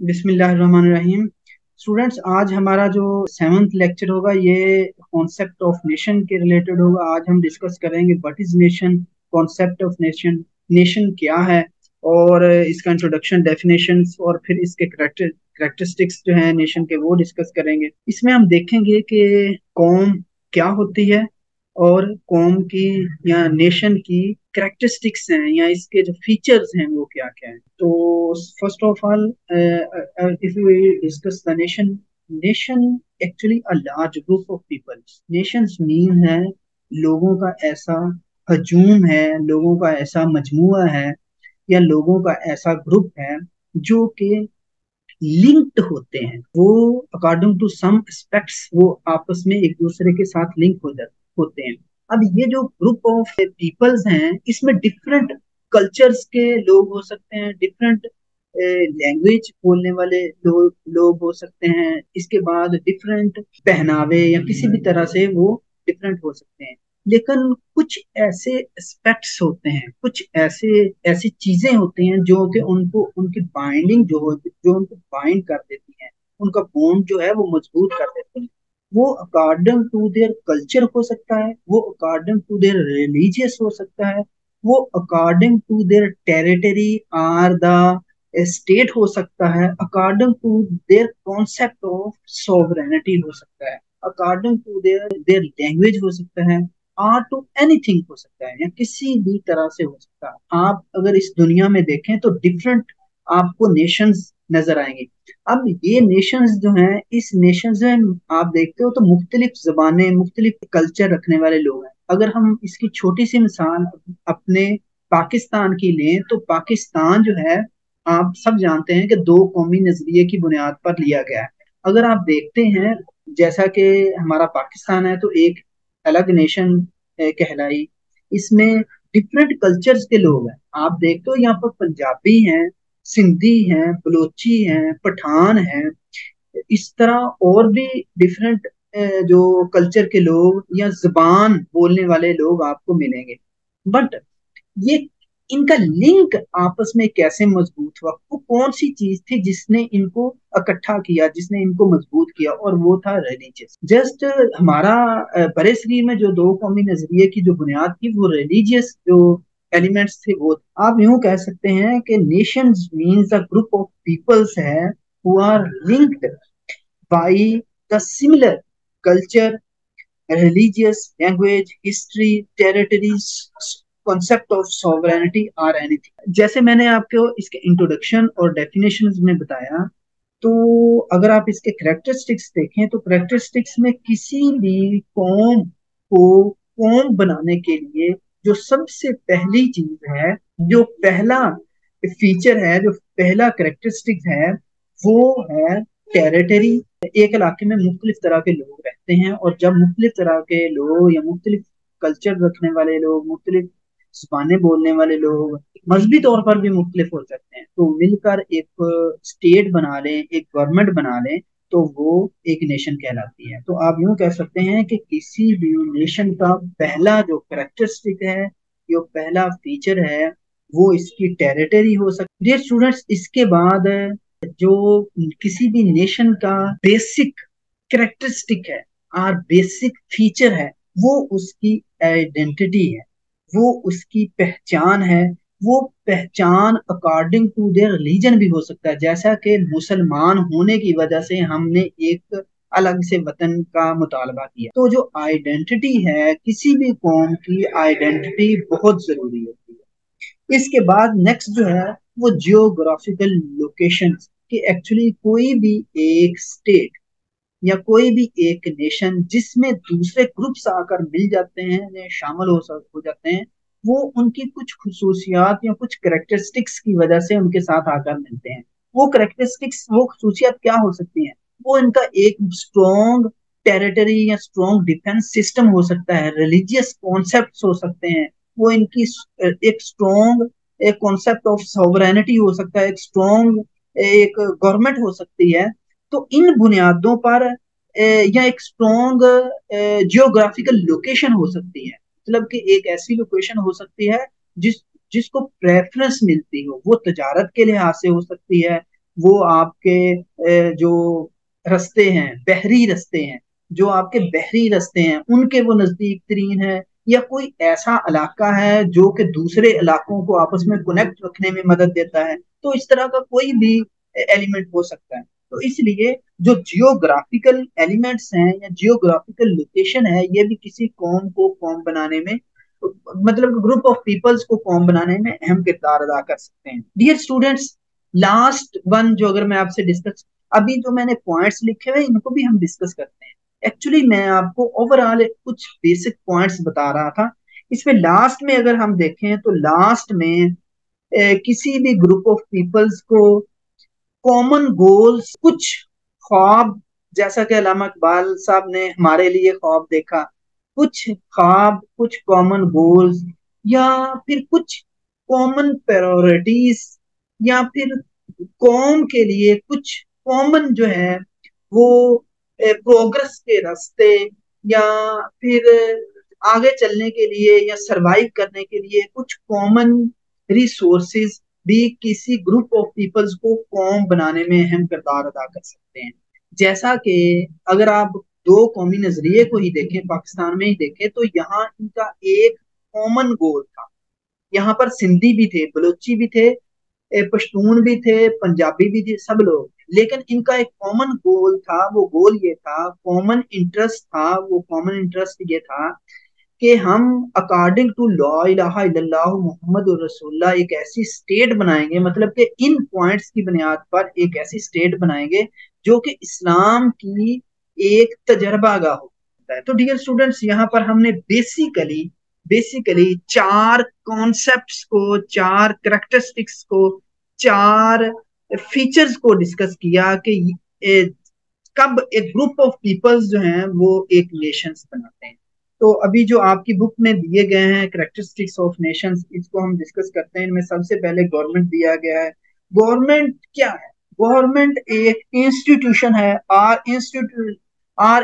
बिस्मिल्लाहिर्रहमानिर्रहीम। स्टूडेंट्स, आज हमारा जो सेवन्थ लेक्चर होगा ये कॉन्सेप्ट ऑफ नेशन के रिलेटेड होगा। आज हम डिस्कस करेंगे what is nation, concept of nation, nation क्या है, और इसका इंट्रोडक्शन, डेफिनेशंस, और फिर इसके करेक्टरिस्टिक्स जो है नेशन के वो डिस्कस करेंगे। इसमें हम देखेंगे कि कौम क्या होती है और कौम की या नेशन की करेक्टरिस्टिक्स हैं या इसके जो फीचर्स हैं वो क्या क्या हैं। तो first of all, if we discuss the nation, nation actually a large group of peoples. Nations mean है लोगों का ऐसा हजूम है, लोगों का ऐसा मजमुआ है या लोगों का ऐसा ग्रुप है जो कि लिंक्ड होते हैं। वो अकॉर्डिंग टू सम एस्पेक्ट्स वो आपस में एक दूसरे के साथ लिंक हो जाते होते हैं। अब ये जो ग्रुप ऑफ पीपल्स हैं इसमें डिफरेंट कल्चर्स के लोग हो सकते हैं, डिफरेंट लैंग्वेज बोलने वाले लोग हो सकते हैं, इसके बाद डिफरेंट पहनावे या किसी भी तरह से वो डिफरेंट हो सकते हैं। लेकिन कुछ ऐसे एस्पेक्ट्स होते हैं, कुछ ऐसे ऐसी चीजें होती हैं जो कि उनको उनकी बाइंडिंग जो उनको बाइंड कर देती हैं, उनका बॉन्ड जो है वो मजबूत कर देती हैं। वो अकॉर्डिंग टू देयर कल्चर हो सकता है, वो अकॉर्डिंग टू देयर रिलीजियस हो सकता है, वो according to their territory or the state हो सकता है, according to their concept of sovereignty हो सकता है, according to their their language हो सकता है, आर टू एनीथिंग हो सकता है या किसी भी तरह से हो सकता है। आप अगर इस दुनिया में देखें तो डिफरेंट आपको नेशंस नजर आएंगे। अब ये नेशंस जो हैं, इस नेशंस में आप देखते हो तो मुख्तलिफ जबानें, मुख्तलिफ कल्चर रखने वाले लोग हैं। अगर हम इसकी छोटी सी मिसाल अपने पाकिस्तान की लें तो पाकिस्तान जो है, आप सब जानते हैं कि दो कौमी नजरिए की बुनियाद पर लिया गया है। अगर आप देखते हैं, जैसा कि हमारा पाकिस्तान है तो एक अलग नेशन कहलाई, इसमें डिफरेंट कल्चर्स के लोग हैं। आप देखते हो यहाँ पर पंजाबी हैं, सिंधी हैं, बलोची हैं, पठान हैं, इस तरह और भी डिफरेंट जो कल्चर के लोग या जुबान बोलने वाले लोग आपको मिलेंगे। बट ये इनका लिंक आपस में कैसे मजबूत हुआ, वो कौन सी चीज थी जिसने इनको इकट्ठा किया, जिसने इनको मजबूत किया, और वो था रिलीजियस। जस्ट हमारा बरसगीर में जो दो कौमी नजरिए की जो बुनियाद थी वो रिलीजियस जो एलिमेंट्स थे वो थे। आप यूं कह सकते हैं कि nations means a group of peoples है who are linked by the similar culture, religious, language, history, territories, concept of sovereignty or anything। जैसे मैंने आपको इसके इंट्रोडक्शन और डेफिनेशंस में बताया, तो अगर आप इसके करेक्टरिस्टिक्स देखें तो करेक्टरिस्टिक्स में किसी भी कौम को कौम बनाने के लिए जो सबसे पहली चीज है, जो पहला फीचर है, जो पहला करेक्टरिस्टिक है, वो है टेरिटरी। एक इलाके में मुख्तलिफ तरह के लोग रहते हैं, और जब मुख्तलिफ तरह के लोग या मुख्तलिफ कल्चर रखने वाले लोग, मुख्तलिफ जुबानें बोलने वाले लोग, मजहबी तौर पर भी मुख्तलिफ हो सकते हैं, तो मिलकर एक स्टेट बना लें, एक गवर्नमेंट बना लें, तो वो एक नेशन कहलाती है। तो आप यूं कह सकते हैं कि किसी भी नेशन का पहला जो करेक्टरिस्टिक है, जो पहला फीचर है, वो इसकी टेरिटरी हो सकती है। स्टूडेंट्स, इसके बाद जो किसी भी नेशन का बेसिक करेक्टरिस्टिक है और बेसिक फीचर है, वो उसकी आइडेंटिटी है, वो उसकी पहचान है। वो पहचान अकॉर्डिंग टू देयर रिलीजन भी हो सकता है, जैसा कि मुसलमान होने की वजह से हमने एक अलग से वतन का मुतालबा किया। तो जो आइडेंटिटी है, किसी भी कौम की आइडेंटिटी बहुत जरूरी होती है। इसके बाद नेक्स्ट जो है वो जियोग्राफिकल लोकेशन, कि एक्चुअली कोई भी एक स्टेट या कोई भी एक नेशन जिसमें दूसरे ग्रुप्स आकर मिल जाते हैं या शामिल हो जाते हैं, वो उनकी कुछ खसूसियात या कुछ करेक्टरिस्टिक्स की वजह से उनके साथ आकर मिलते हैं। वो करेक्टरिस्टिक्स, वो खसूसियात क्या हो सकती हैं? वो इनका एक स्ट्रॉन्ग टेरिटरी या स्ट्रॉन्ग डिफेंस सिस्टम हो सकता है, रिलीजियस कॉन्सेप्ट हो सकते हैं, वो इनकी एक स्ट्रॉन्ग एक कॉन्सेप्ट ऑफ सॉवरेनिटी हो सकता है, एक स्ट्रॉन्ग एक गवर्नमेंट हो सकती है। तो इन बुनियादों पर या एक स्ट्रॉन्ग जियोग्राफिकल लोकेशन हो सकती है, मतलब कि एक ऐसी लोकेशन हो सकती है जिसको प्रेफरेंस मिलती हो, वो तजारत के लिहाज से हो सकती है, वो आपके जो रास्ते हैं, बहरी रास्ते हैं, जो आपके बहरी रास्ते हैं उनके वो नजदीक तरीन है, या कोई ऐसा इलाका है जो कि दूसरे इलाकों को आपस में कनेक्ट रखने में मदद देता है। तो इस तरह का कोई भी एलिमेंट हो सकता है। तो इसलिए जो जियोग्राफिकल एलिमेंट्स हैं या जियोग्राफिकल लोकेशन है, ये भी किसी कौम को कौम बनाने में, मतलब ग्रुप ऑफ पीपल्स को कौम बनाने में अहम किरदार अदा कर सकते हैं। डियर स्टूडेंट्स, लास्ट वन जो अगर मैं आपसे डिस्कस, अभी जो मैंने पॉइंट्स लिखे हुए इनको भी हम डिस्कस करते हैं। एक्चुअली मैं आपको ओवरऑल कुछ बेसिक पॉइंट्स बता रहा था। इसमें लास्ट में अगर हम देखें तो लास्ट में किसी भी ग्रुप ऑफ पीपल्स को कॉमन गोल्स, कुछ ख्वाब, जैसा कि अल्लामा इकबाल साहब ने हमारे लिए ख्वाब देखा, कुछ ख्वाब, कुछ कॉमन गोल्स, या फिर कुछ कॉमन प्रायोरिटीज, या फिर कौम के लिए कुछ कॉमन जो है वो प्रोग्रेस के रास्ते, या फिर आगे चलने के लिए या सरवाइव करने के लिए कुछ कॉमन रिसोर्सेज भी किसी ग्रुप ऑफ पीपल्स को कौम बनाने में अहम किरदार अदा कर सकते हैं। जैसा कि अगर आप दो कौमी नजरिए को ही देखें, पाकिस्तान में ही देखें, तो यहाँ इनका एक कॉमन गोल था। यहाँ पर सिंधी भी थे, बलोची भी थे, पश्तून भी थे, पंजाबी भी थे, सब लोग। लेकिन इनका एक कॉमन गोल था, वो गोल ये था, कॉमन इंटरेस्ट था, वो कॉमन इंटरेस्ट ये था कि हम अकॉर्डिंग टू लॉ इलाहा इल्लल्लाह मोहम्मद रसूलुल्लाह एक ऐसी स्टेट बनाएंगे, मतलब कि इन पॉइंट्स की बुनियाद पर एक ऐसी स्टेट बनाएंगे जो कि इस्लाम की एक तजर्बागाह होता है। तो डियर स्टूडेंट्स, यहाँ पर हमने बेसिकली बेसिकली चार कॉन्सेप्ट्स को, चार करेक्टरिस्टिक्स को, चार फीचर्स को डिस्कस किया कि कब एक ग्रुप ऑफ पीपल्स जो हैं वो एक नेशंस बनाते हैं। तो अभी जो आपकी बुक में दिए गए हैं करेक्टरिस्टिक्स ऑफ नेशंस, इसको हम डिस्कस करते हैं। इनमें सबसे पहले गवर्नमेंट दिया गया है। गवर्नमेंट क्या है? गवर्नमेंट एक इंस्टीट्यूशन है, आर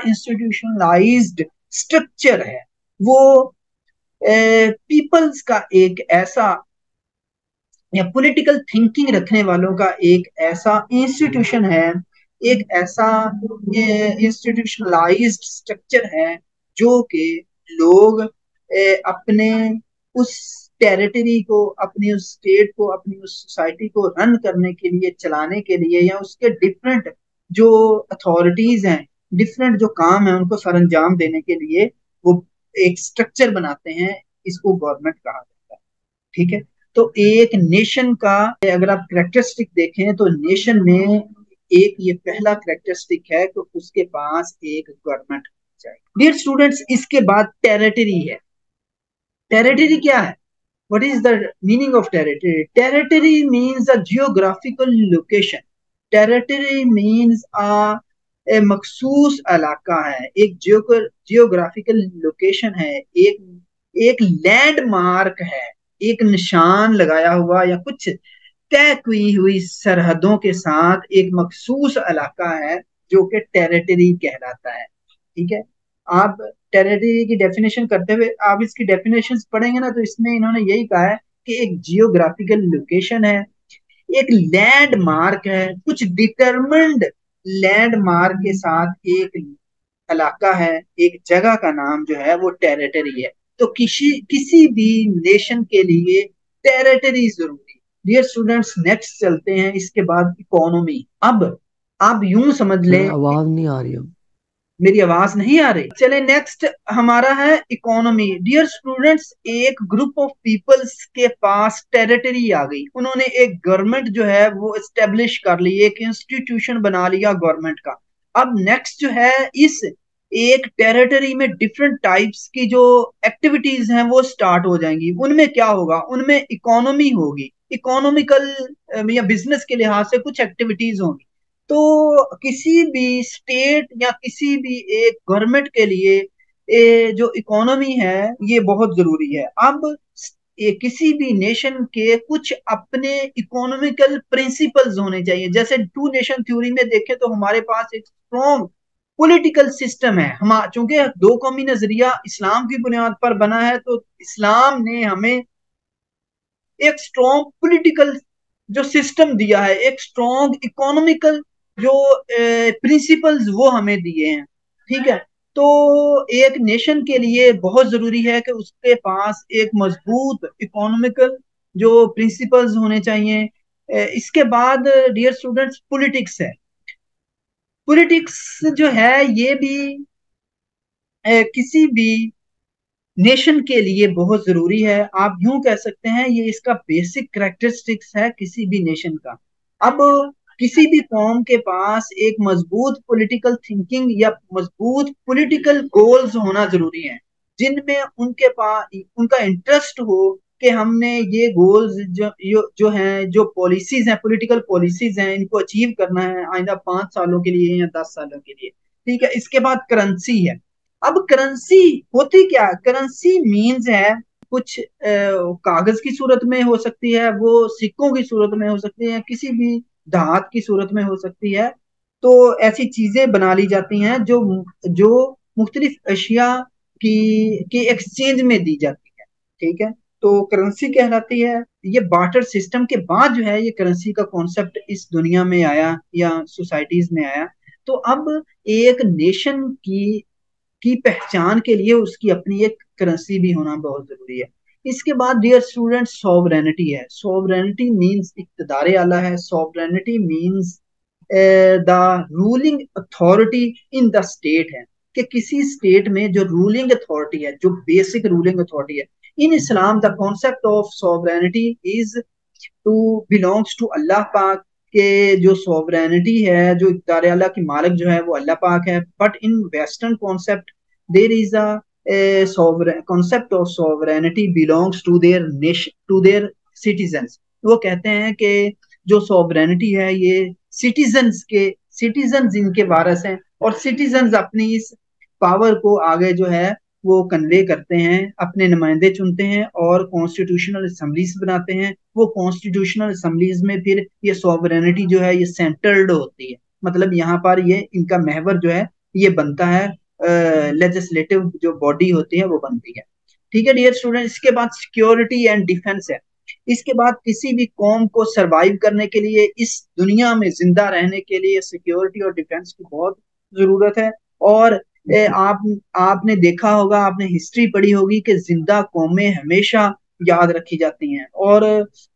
इंस्टीट्यूशनलाइज्ड स्ट्रक्चर है। वो पीपल्स का एक ऐसा, या पॉलिटिकल थिंकिंग रखने वालों का एक ऐसा इंस्टीट्यूशन है, एक ऐसा इंस्टीट्यूशनलाइज्ड स्ट्रक्चर है जो कि लोग अपने उस टेरिटरी को, अपनी उस स्टेट को, अपनी उस सोसाइटी को रन करने के लिए, चलाने के लिए, या उसके डिफरेंट जो अथॉरिटीज हैं, डिफरेंट जो काम है उनको सर अंजाम देने के लिए वो एक स्ट्रक्चर बनाते हैं। इसको गवर्नमेंट कहा जाता है। ठीक है। तो एक नेशन का अगर आप करेक्टरिस्टिक देखें तो नेशन में एक ये पहला करेक्टरिस्टिक है कि उसके पास एक गवर्नमेंट चाहिए। डियर स्टूडेंट्स, इसके बाद टेरिटरी है। टेरिटरी क्या है? What is the meaning of territory? Territory means a geographical location. Territory means a मखसूस इलाका है, एक जियोग्राफिकल लोकेशन है, एक लैंडमार्क है, एक निशान लगाया हुआ या कुछ तय की हुई सरहदों के साथ एक मखसूस इलाका है जो कि टेरिटरी कहलाता है। ठीक है। आप टेरिटरी की डेफिनेशन करते हुए आप इसकी डेफिनेशन पढ़ेंगे ना, तो इसमें इन्होंने यही कहा है कि एक जियोग्राफिकल लोकेशन है, एक लैंडमार्क है, कुछ डिटरमिन्ड लैंडमार्क के साथ एक इलाका है, एक जगह का नाम जो है वो टेरिटरी है। तो किसी किसी भी नेशन के लिए टेरिटरी जरूरी। डियर स्टूडेंट्स, नेक्स्ट चलते हैं। इसके बाद इकोनॉमी। अब आप यूं समझ सर लें, आवाज नहीं आ रही अब। मेरी आवाज नहीं आ रही? चले नेक्स्ट हमारा है इकोनॉमी। डियर स्टूडेंट्स, एक ग्रुप ऑफ पीपल्स के पास टेरिटरी आ गई, उन्होंने एक गवर्नमेंट जो है वो एस्टेब्लिश कर ली, एक इंस्टीट्यूशन बना लिया गवर्नमेंट का। अब नेक्स्ट जो है, इस एक टेरिटरी में डिफरेंट टाइप्स की जो एक्टिविटीज हैं वो स्टार्ट हो जाएंगी। उनमें क्या होगा? उनमें इकोनॉमी होगी, इकोनॉमिकल या बिजनेस के लिहाज से कुछ एक्टिविटीज होंगी। तो किसी भी स्टेट या किसी भी एक गवर्नमेंट के लिए जो इकोनॉमी है ये बहुत जरूरी है। अब ये किसी भी नेशन के कुछ अपने इकोनॉमिकल प्रिंसिपल्स होने चाहिए। जैसे टू नेशन थ्योरी में देखें तो हमारे पास एक स्ट्रॉन्ग पॉलिटिकल सिस्टम है। हम चूंकि दो कौमी नजरिया इस्लाम की बुनियाद पर बना है, तो इस्लाम ने हमें एक स्ट्रॉन्ग पॉलिटिकल जो सिस्टम दिया है, एक स्ट्रॉन्ग इकोनॉमिकल जो प्रिंसिपल्स वो हमें दिए हैं। ठीक है, तो एक नेशन के लिए बहुत जरूरी है कि उसके पास एक मजबूत इकोनॉमिकल जो प्रिंसिपल्स होने चाहिए। इसके बाद डियर स्टूडेंट्स पॉलिटिक्स है। पॉलिटिक्स जो है ये भी किसी भी नेशन के लिए बहुत जरूरी है। आप यूं कह सकते हैं ये इसका बेसिक करेक्टरिस्टिक्स है किसी भी नेशन का। अब किसी भी कौम के पास एक मजबूत पॉलिटिकल थिंकिंग या मजबूत पॉलिटिकल गोल्स होना जरूरी है, जिनमें उनके पास उनका इंटरेस्ट हो कि हमने ये गोल्स जो हैं, जो पॉलिसीज हैं, पॉलिटिकल पॉलिसीज हैं, इनको अचीव करना है आइंदा 5 सालों के लिए या 10 सालों के लिए। ठीक है, इसके बाद करेंसी है। अब करेंसी होती क्या, करेंसी मीन्स है कुछ कागज की सूरत में हो सकती है, वो सिक्कों की सूरत में हो सकती है, किसी भी धात की सूरत में हो सकती है। तो ऐसी चीजें बना ली जाती हैं जो जो मुख्तलिफ अशिया की एक्सचेंज में दी जाती है। ठीक है, तो करेंसी कहलाती है। ये बार्टर सिस्टम के बाद जो है ये करेंसी का कॉन्सेप्ट इस दुनिया में आया या सोसाइटीज में आया। तो अब एक नेशन की पहचान के लिए उसकी अपनी एक करेंसी भी होना बहुत जरूरी है। इसके बाद डियर स्टूडेंट सॉवरेनिटी है। सॉवरेनिटी मींस इक्तदार आला है। Sovereignty means the ruling authority in the state है, कि किसी स्टेट में जो रूलिंग अथॉरिटी है, जो बेसिक रूलिंग अथॉरिटी है। In Islam the concept of sovereignty is to belongs to Allah पाक, के जो सॉवरेनिटी है, जो इख्तियार अल्लाह की मालिक जो है वो अल्लाह पाक है। But in western concept there is a concept of sovereignty belongs to their nation, to their citizens. वो कहते हैं कि जो सॉवरेनिटी है ये सिटीजन्स के, सिटीजन्स इनके वारस हैं, और सिटीजन्स अपनी इस पावर को आगे जो है वो कन्वे करते हैं, अपने नुमाइंदे चुनते हैं और कॉन्स्टिट्यूशनल असम्बलीज बनाते हैं। वो कॉन्स्टिट्यूशनल असम्बलीज में फिर ये सॉवरेनिटी जो है ये सेंटर्ड होती है, मतलब यहाँ पर ये इनका महवर जो है ये बनता है, लेजिस्लेटिव जो बॉडी होती है वो बनती है। ठीक है डियर स्टूडेंट, इसके बाद सिक्योरिटी एंड डिफेंस है। इसके बाद किसी भी कौम को सरवाइव करने के लिए, इस दुनिया में जिंदा रहने के लिए सिक्योरिटी और डिफेंस की बहुत जरूरत है। और आप आपने देखा होगा, आपने हिस्ट्री पढ़ी होगी कि जिंदा कौमें हमेशा याद रखी जाती हैं। और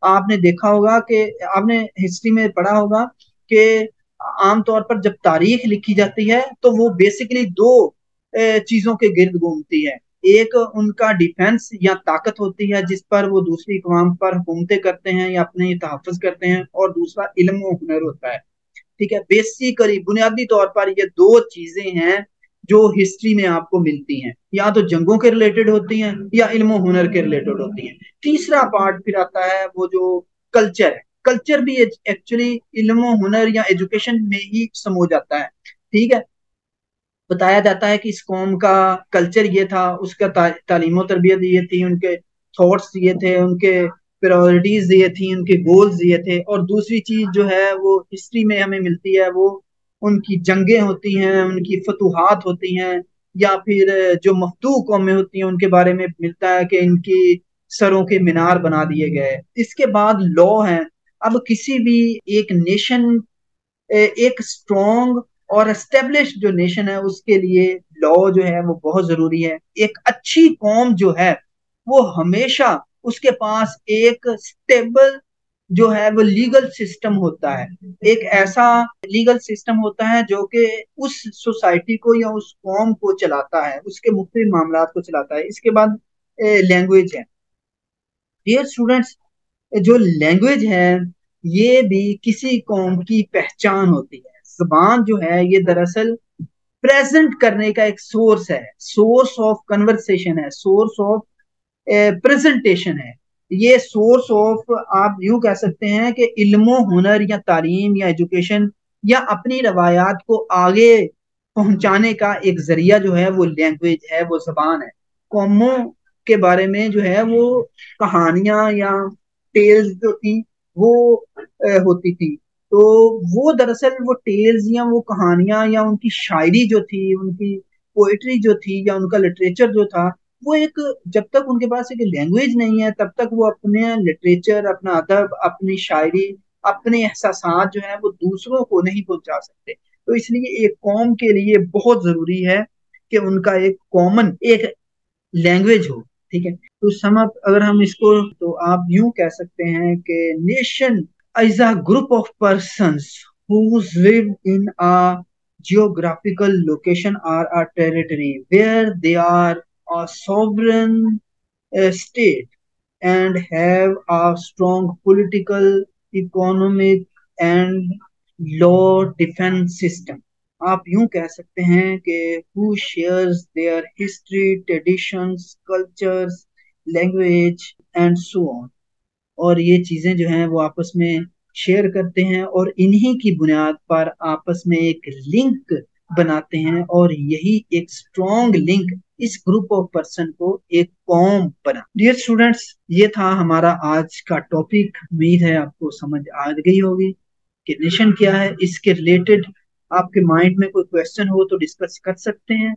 आपने देखा होगा कि आपने हिस्ट्री में पढ़ा होगा कि आमतौर पर जब तारीख लिखी जाती है तो वो बेसिकली दो चीजों के गिर्द घूमती है। एक उनका डिफेंस या ताकत होती है जिस पर वो दूसरी अक़वाम पर हुकूमतें करते हैं या अपने तहफ़्फ़ुज़ करते हैं, और दूसरा इल्म व हुनर होता है। ठीक है, बेसिकली बुनियादी तौर पर ये दो चीजें हैं जो हिस्ट्री में आपको मिलती हैं, या तो जंगों के रिलेटेड होती हैं या इल्म हुनर के रिलेटेड होती हैं। तीसरा पार्ट फिर आता है वो जो कल्चर है। कल्चर भी एक्चुअली इल्म हुनर या एजुकेशन में ही समो जाता है। ठीक है, बताया जाता है कि इस कौम का कल्चर ये था, उसका तालीम और तरबियत ये थी, उनके थॉट्स ये थे, उनके प्रायोरिटीज ये थी, उनके गोल्स ये थे। और दूसरी चीज जो है वो हिस्ट्री में हमें मिलती है, वो उनकी जंगें होती हैं, उनकी फतूहात होती हैं, या फिर जो मफतू कौमें होती हैं उनके बारे में मिलता है कि इनकी सरों के मीनार बना दिए गए। इसके बाद लॉ है। अब किसी भी एक नेशन, एक स्ट्रॉन्ग और एस्टेब्लिश जो नेशन है उसके लिए लॉ जो है वो बहुत जरूरी है। एक अच्छी कौम जो है वो हमेशा उसके पास एक स्टेबल जो है वो लीगल सिस्टम होता है। एक ऐसा लीगल सिस्टम होता है जो कि उस सोसाइटी को या उस कौम को चलाता है, उसके मुख्तलिफ मामलात को चलाता है। इसके बाद लैंग्वेज है। डियर स्टूडेंट्स, जो लैंग्वेज है ये भी किसी कौम की पहचान होती है। जबान जो है ये दरअसल प्रेजेंट करने का एक सोर्स है, सोर्स ऑफ कन्वर्सेशन है, सोर्स ऑफ प्रेजेंटेशन है। ये सोर्स ऑफ, आप यूं कह सकते हैं कि इल्मो हुनर या तालीम या एजुकेशन या अपनी रवायात को आगे पहुंचाने का एक जरिया जो है वो लैंग्वेज है, वो जबान है। कौमों के बारे में जो है वो कहानियां या टेल्स जो थी वो होती थी। तो वो दरअसल वो टेल्स या वो कहानियां या उनकी शायरी जो थी, उनकी पोइट्री जो थी या उनका लिटरेचर जो था, वो एक, जब तक उनके पास एक लैंग्वेज नहीं है तब तक वो अपने लिटरेचर, अपना अदब, अपनी शायरी, अपने एहसासात जो है वो दूसरों को नहीं पहुंचा सकते। तो इसलिए एक कौम के लिए बहुत जरूरी है कि उनका एक कॉमन एक लैंग्वेज हो। ठीक है, तो सम अप अगर हम इसको, तो आप यूं कह सकते हैं कि nation is a group of persons who live in a geographical location or a territory where they are a sovereign state and have a strong political, economic and law defense system. आप यूं कह सकते हैं कि who shares their history, traditions, cultures, language and so on। और ये चीजें जो हैं वो आपस में शेयर करते हैं और इन्हीं की बुनियाद पर आपस में एक लिंक बनाते हैं, और यही एक स्ट्रॉन्ग लिंक इस ग्रुप ऑफ पर्सन को एक कॉम बना। डियर स्टूडेंट्स, ये था हमारा आज का टॉपिक। उम्मीद है आपको समझ आ गई होगी कि नेशन क्या है। इसके रिलेटेड आपके माइंड में कोई क्वेश्चन हो तो डिस्कस कर सकते हैं।